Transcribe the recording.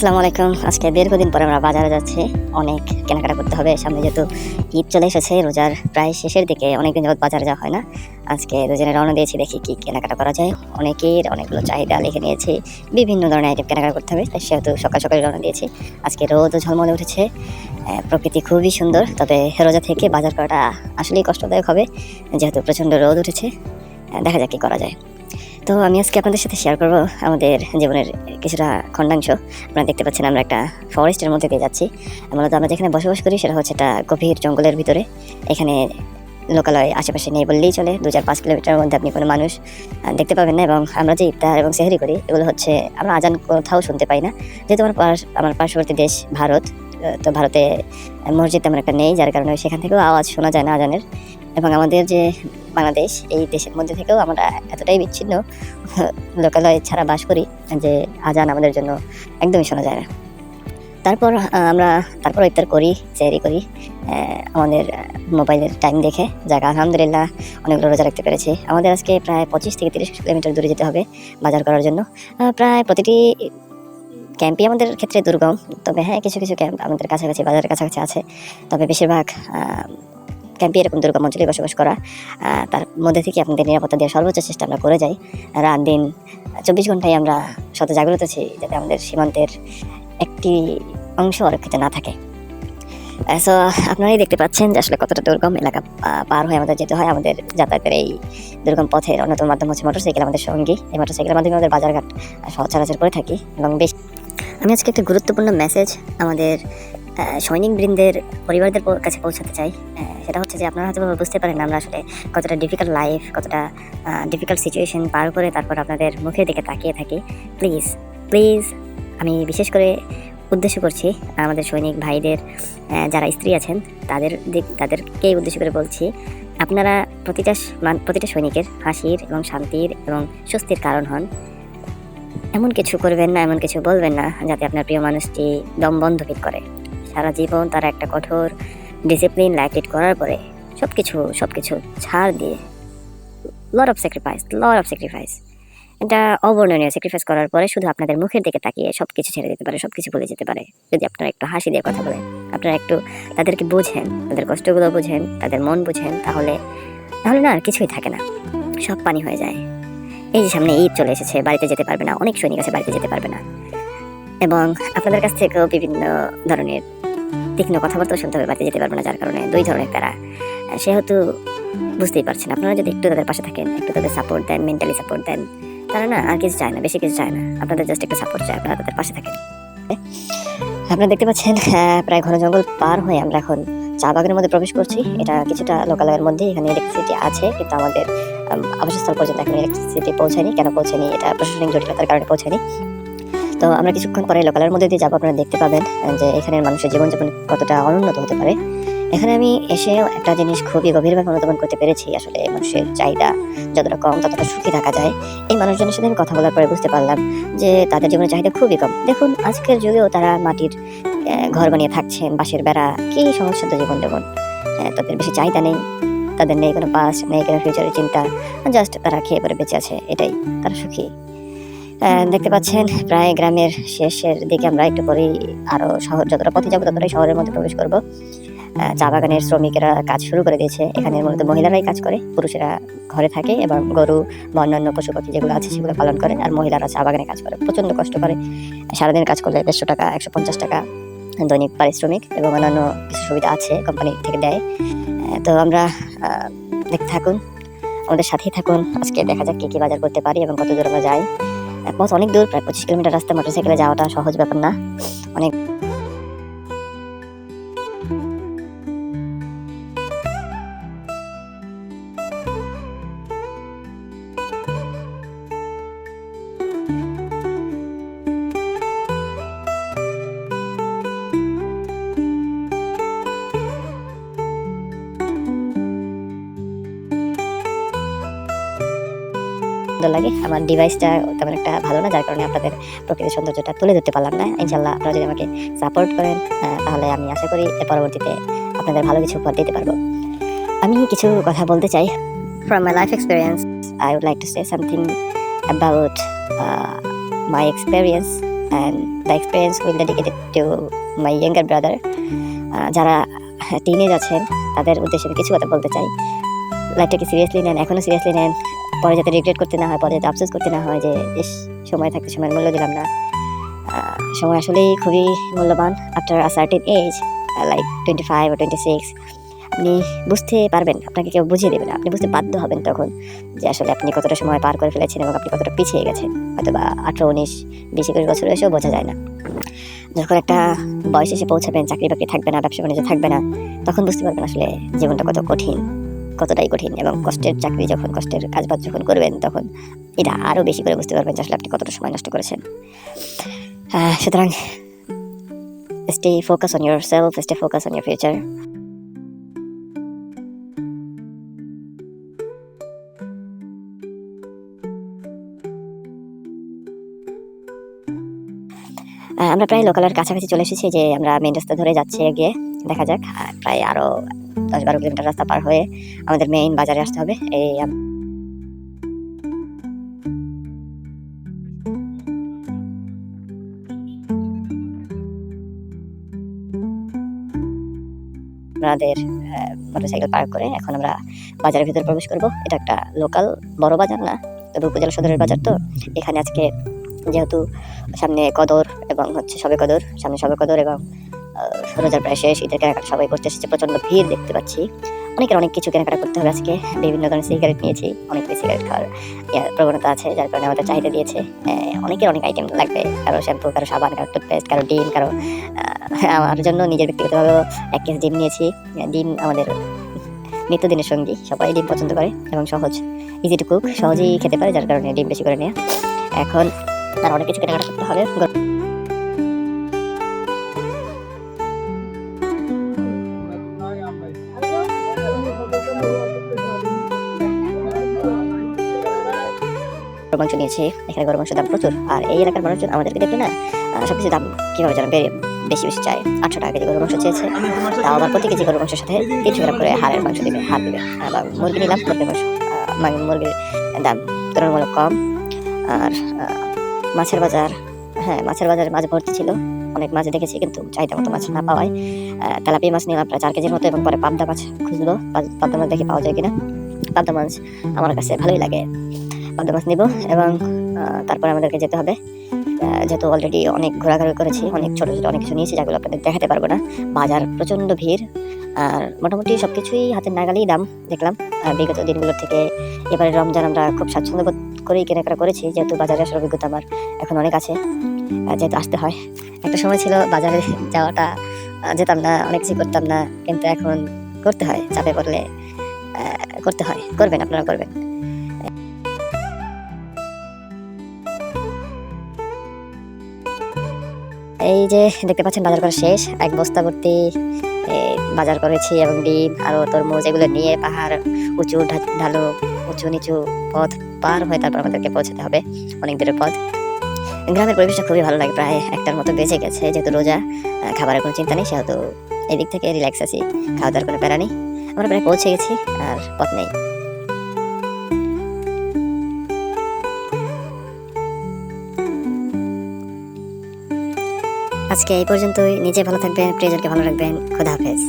আসসালামু আলাইকুম। আজকে দীর্ঘদিন পরে আমরা বাজারে যাচ্ছি। অনেক কেনাকাটা করতে হবে। সামনে যেহেতু ঈদ চলে এসেছে, রোজার প্রায় শেষের দিকে, অনেকদিন যাবত বাজারে যাওয়া হয় না। আজকে দুজনে রওনা দিয়েছি, দেখি কি কেনাকাটা করা যায়। অনেকের অনেকগুলো চাহিদা লিখে নিয়েছি। বিভিন্ন ধরনের আইটেম কেনাকাটা করতে হবে, তাই সেহেতু সকাল সকালে রওনা দিয়েছি। আজকে রোদও ঝলমলে উঠেছে, প্রকৃতি খুবই সুন্দর। তবে রোজা থেকে বাজার করাটা আসলেই কষ্টদায়ক হবে, যেহেতু প্রচণ্ড রোদ উঠেছে। দেখা যাক কী করা যায়। তো আমি আজকে আপনাদের সাথে শেয়ার করব আমাদের জীবনের কিছুটা খণ্ডাংশ। আপনারা দেখতে পাচ্ছেন আমরা একটা ফরেস্টের মধ্যে দিয়ে যাচ্ছি। মূলত আমরা যেখানে বসবাস করি সেটা হচ্ছে একটা গভীর জঙ্গলের ভিতরে। এখানে লোকালয় আশেপাশে নেই বললেই চলে। 2-4-5 কিলোমিটারের মধ্যে আপনি কোনো মানুষ দেখতে পাবেন না। এবং আমরা যে ইফতার এবং সেহরি করি, এগুলো হচ্ছে আমরা আজান কোথাও শুনতে পাই না। যেহেতু আমার পার্শ্ববর্তী দেশ ভারত, তো ভারতে মসজিদ তেমন একটা নেই, যার কারণে সেখান থেকেও আওয়াজ শোনা যায় না আজানের। এবং আমাদের যে বাংলাদেশ, এই দেশের মধ্যে থেকেও আমরা এতটাই বিচ্ছিন্ন লোকালয় ছাড়া বাস করি যে আজান আমাদের জন্য একদমই শোনা যায় না। তারপর ইফতার করি, সেহরি করি আমাদের মোবাইলের টাইম দেখে। যাক, আলহামদুলিল্লাহ অনেকগুলো রোজা রাখতে পেরেছি। আমাদের আজকে প্রায় 25 থেকে 30 কিলোমিটার দূরে যেতে হবে বাজার করার জন্য। প্রায় প্রতিটি ক্যাম্পই আমাদের ক্ষেত্রে দুর্গম। তবে হ্যাঁ, কিছু কিছু ক্যাম্প আমাদের কাছাকাছি, বাজারের কাছাকাছি আছে। তবে বেশিরভাগ ক্যাম্পে এরকম দুর্গম অঞ্চলে বসবাস করা। তার মধ্যে থেকে আপনাদের নিরাপত্তা দেওয়ার সর্বোচ্চ চেষ্টা আমরা করে যাই। রাত দিন 24 ঘন্টায় আমরা শত জাগ্রত আছি, যাতে আমাদের সীমান্তের একটি অংশ অরক্ষিত না থাকে। সো আপনারাই দেখতে পাচ্ছেন যে আসলে কতটা দুর্গম এলাকা পার হয়ে আমাদের যেতে হয়। আমাদের যাতায়াতের এই দুর্গম পথের অন্যতম মাধ্যম হচ্ছে মোটরসাইকেল, আমাদের সঙ্গী। এই মোটরসাইকেলের মাধ্যমে আমাদের বাজারঘাট সচরাচর করে থাকি। এবং আমি আজকে একটা গুরুত্বপূর্ণ মেসেজ আমাদের সৈনিকবৃন্দের পরিবারদের কাছে পৌঁছাতে চাই। সেটা হচ্ছে যে আপনারা হয়তো বুঝতে পারেন আমরা আসলে কতটা ডিফিকাল্ট লাইফ, কতটা ডিফিকাল্ট সিচুয়েশন পার করে তারপর আপনাদের মুখের দিকে তাকিয়ে থাকি। প্লিজ আমি বিশেষ করে উদ্দেশ্য করছি আমাদের সৈনিক ভাইদের, যারা স্ত্রী আছেন তাদেরকেই উদ্দেশ্য করে বলছি, আপনারা প্রতিটা সৈনিকের হাসির এবং শান্তির এবং স্বস্তির কারণ হন। এমন কিছু করবেন না, এমন কিছু বলবেন না যাতে আপনার প্রিয় মানুষটি দম বন্ধ ফিল করে। সারা জীবন তারা একটা কঠোর ডিসিপ্লিন লাইফ লিড করার পরে সবকিছু ছাড় দিয়ে লট অফ স্যাক্রিফাইস, এটা অবর্ণনীয় স্যাক্রিফাইস করার পরে শুধু আপনাদের মুখের দিকে তাকিয়ে সবকিছু ছেড়ে দিতে পারে, সবকিছু ভুলে যেতে পারে। যদি আপনারা একটু হাসি দিয়ে কথা বলেন, আপনারা একটু তাদেরকে বোঝেন, তাদের কষ্টগুলো বোঝেন, তাদের মন বোঝেন, তাহলে না আর কিছুই থাকে না, সব পানি হয়ে যায়। এই যে সামনে ঈদ চলে এসেছে, বাড়িতে যেতে পারবে না, অনেক সৈনিক আছে বাড়িতে যেতে পারবে না। এবং আপনাদের কাছ থেকেও বিভিন্ন ধরনের তীক্ষ্ণ কথাবার্তা শুনতে হবে, বাড়িতে যেতে পারবে না, যার কারণে 2 ধরনের প্যারা। সেহেতু বুঝতেই পারছেন, আপনারা যদি একটু তাদের পাশে থাকেন, একটু তাদের সাপোর্ট দেন, মেন্টালি সাপোর্ট দেন, তারা না আর কিছু চায় না, বেশি কিছু চায় না, আপনাদের জাস্ট একটু সাপোর্ট চায়, আপনারা তাদের পাশে থাকেন। আপনারা দেখতে পাচ্ছেন প্রায় ঘন জঙ্গল পার হয়ে আমরা এখন চা বাগানের মধ্যে প্রবেশ করছি। এটা কিছুটা লোকালয়ের মধ্যে, এখানে ইলেকট্রিসিটি আছে, কিন্তু আমাদের আবাসস্থল পর্যন্ত এখন ইলেকট্রিসিটি পৌঁছায়নি। কেন পৌঁছায়নি? এটা প্রশাসনিক জটিলতার কারণে পৌঁছায়নি। তো আমরা কিছুক্ষণ পরে লোকালয়ের মধ্যে দিয়ে যাবো। আপনারা দেখতে পাবেন যে এখানের মানুষের জীবনযাপন কতটা অনুন্নত হতে পারে। এখানে আমি এসে একটা জিনিস খুবই গভীরভাবে অনুধাবন করতে পেরেছি, আসলে মানুষের চাহিদা যতটা কম ততটা সুখী থাকা যায়। এই মানুষজনের সাথে আমি কথা বলার পরে বুঝতে পারলাম যে তাদের জীবনের চাহিদা খুবই কম। দেখুন, আজকের যুগেও তারা মাটির ঘর বানিয়ে থাকছেন, বাঁশের বেড়া, কি সহজসাধ্য জীবনযাপন। তাদের বেশি চাহিদা নেই, তাদের নেই কোনো পাস্ট, নেই কোনো ফিউচারের চিন্তা, জাস্ট তারা খেয়ে পরে বেঁচে আছে, এটাই তারা সুখী। দেখতে পাচ্ছেন প্রায় গ্রামের শেষের দিকে আমরা একটু পরেই আরো শহর, যতটা পথে যাবো ততটাই শহরের মধ্যে প্রবেশ করব। চা বাগানের শ্রমিকেরা কাজ শুরু করে দিয়েছে। এখানে মূলত মহিলারাই কাজ করে, পুরুষেরা ঘরে থাকে এবং গরু বা অন্যান্য পশু পাখি যেগুলো আছে সেগুলো পালন করে, আর মহিলারা চা বাগানে কাজ করে, প্রচণ্ড কষ্ট করে। সারাদিন কাজ করলে 150 টাকা, 150 টাকা দৈনিক পারিশ্রমিক, এবং অন্যান্য কিছু সুবিধা আছে কোম্পানি থেকে দেয়। তো আমরা দেখতে থাকুন, আমাদের সাথেই থাকুন। আজকে দেখা যাক কি বাজার করতে পারি এবং কত দূর আমরা যাই। পথ অনেক দূর, প্রায় 25 কিলোমিটার রাস্তা। মোটরসাইকেলে যাওয়াটা সহজ ব্যাপার না, অনেক। লাগে আমার ডিভাইসটা তেমন একটা ভালো না, যার কারণে আপনাদের প্রকৃতির সৌন্দর্যটা তুলে ধরতে পারলাম না। ইনশাল্লাহ আপনারা যদি আমাকে সাপোর্ট করেন, তাহলে আমি আশা করি এর পরবর্তীতে আপনাদের ভালো কিছু উপহার দিতে পারবো। আমি কিছু কথা বলতে চাই। From my life experience, I would like to say something about my experience and the experience will dedicate it to my younger brother. যারা টিনেজ আছেন তাদের উদ্দেশ্যে আমি কিছু কথা বলতে চাই। লাইফটাকে সিরিয়াসলি নেন, এখনও সিরিয়াসলি নেন, পরে যাতে রিগ্রেট করতে না হয়, পরে যাতে আফসোস করতে না হয় যে ইস সময় থাকতে সময়ের মূল্য দিলাম না। সময় আসলেই খুবই মূল্যবান। After a certain as like 25 or 26 আপনি বুঝতে পারবেন, আপনাকে কেউ বুঝিয়ে দেবে না, আপনি বুঝতে বাধ্য হবেন তখন যে আসলে আপনি কতটা সময় পার করে ফেলেছেন এবং আপনি কতটা পিছিয়ে গেছেন। হয়তো বা 18, 19, 20, 21 বছর এসেও বোঝা যায় না। যখন একটা বয়স এসে পৌঁছাবেন, চাকরি বাকরি থাকবে না, ব্যবসা বাণিজ্য থাকবে না, তখন বুঝতে পারবেন আসলে জীবনটা কত কঠিন, কতটাই কঠিন। এবং কষ্টের চাকরি যখন, কষ্টের কাজবাজ যখন করবেন, তখন এটা আরও বেশি করে বুঝতে পারবেন যে আসলে আপনি কতটা সময় নষ্ট করেছেন। সুতরাং stay focused on yourself, stay focused on your future. আমরা প্রায় লোকালের কাছাকাছি চলে এসেছি, যে আমরা মেইন রাস্তা ধরে যাচ্ছি এগিয়ে। দেখা যাক, প্রায় আরও 10-12 কিলোমিটার রাস্তা পার হয়ে আমাদের মেইন বাজারে আসতে হবে। এই আমাদের মোটরসাইকেল পার্ক করে এখন আমরা বাজারের ভিতরে প্রবেশ করব। এটা একটা লোকাল বড় বাজার না, তবে উপজেলা সদরের বাজার। তো এখানে আজকে যেহেতু সামনে কদর এবং সবে কদর, সামনে সবে কদর এবং রোজার প্রায় শেষ, ঈদের কেনাকাটা সবাই করতে এসেছে। প্রচণ্ড ভিড় দেখতে পাচ্ছি। অনেকের অনেক কিছু কেনাকাটা করতে হবে আজকে। বিভিন্ন ধরনের সিগারেট নিয়েছি, অনেকের সিগারেট খাওয়ার প্রবণতা আছে, যার কারণে আমাদের চাহিদা দিয়েছে। অনেকের অনেক আইটেম লাগবে, কারো শ্যাম্পু, কারো সাবান, কারো টুথপেস্ট, কারো ডিম, কারো আমার জন্য নিজের ব্যক্তিগতভাবেও 1 কেজি ডিম নিয়েছি। ডিম আমাদের নিত্যদিনের সঙ্গী, সবাই ডিম পছন্দ করে এবং সহজ, ইজি টু কুক, সহজেই খেতে পারে, যার কারণে ডিম বেশি করে নেওয়া। এখন আর অনেক কিছু কেনাকাটা করতে হবে। গরু মাংস নিয়েছি। এখানে গরু মাংসের দাম প্রচুর, আর এই এলাকার মানুষজন আমাদেরকে দেখলে না সবকিছু দাম কীভাবে যেন বেশি বেশি চায়। 800 টাকা কেজি গরু মাংস চেয়েছে, তাও আবার প্রতি কেজি গরু মাংসের সাথে 300 গ্রাম করে হাড়ের মাংস দিবে, হাড় দিবে। আবার মুরগি নিলাম, মুরগির দাম তুলনামূলক কম। আর মাছের বাজার, মাছের বাজারে মাছ ভর্তি ছিল, অনেক মাছ দেখেছি, কিন্তু চাহিদা মতো মাছ না পাওয়ায় তেলাপিয়া মাছ নিলাম প্রায় 4 কেজির মতো। এবং পরে পাবদা মাছ খুঁজলো, পাবদা মাছ দেখি পাওয়া যায় কিনা। পাবদা মাছ আমার কাছে ভালোই লাগে, পাবদা মাছ নিব। এবং তারপরে আমাদেরকে যেতে হবে, যেহেতু অলরেডি অনেক ঘোরাঘুরি করেছি, অনেক ছোটো ছোটো অনেক কিছু নিয়েছি, যেগুলো আপনাদের দেখাতে পারবো না। বাজার প্রচণ্ড ভিড়, আর মোটামুটি সব কিছুই হাতের নাগালেই দাম দেখলাম। বিগত দিনগুলোর থেকে এবারে রমজান আমরা খুব স্বাচ্ছন্দ্য বোধ করেই কেনাকাটা করেছি, যেহেতু বাজারে আসার অভিজ্ঞতা আমার এখন অনেক আছে, যেহেতু আসতে হয়। একটা সময় ছিল বাজারে যাওয়াটা যেতাম না, অনেক কিছু করতাম না, কিন্তু এখন করতে হয়, চাপে পড়লে করতে হয়। করবেন, আপনারা করবেন। এই যে দেখতে পাচ্ছেন বাজার করা শেষ, 1 বস্তা ভর্তি বাজার করেছি, এবং ডিম আরও তরমুজ, এগুলো নিয়ে পাহাড় উঁচু ঢালু, উঁচু নিচু পথ পার হয়ে তারপর আমাদেরকে পৌঁছাতে হবে, অনেক দূরের পথ। গ্রামের পরিবেশটা খুবই ভালো লাগে। প্রায় 1টার মতো বেজে গেছে, যেহেতু রোজা, খাবারের কোনো চিন্তা নেই, সেহেতু এদিক থেকে রিল্যাক্স আছি, খাওয়া দাওয়ার কোনো প্যারা নেই। আমরা প্রায় পৌঁছে গেছি, আর পথ নেই। আজকে এই পর্যন্তই। নিজে ভালো থাকবেন, প্রিয়জনকে ভালো রাখবেন। খোদা হাফেজ।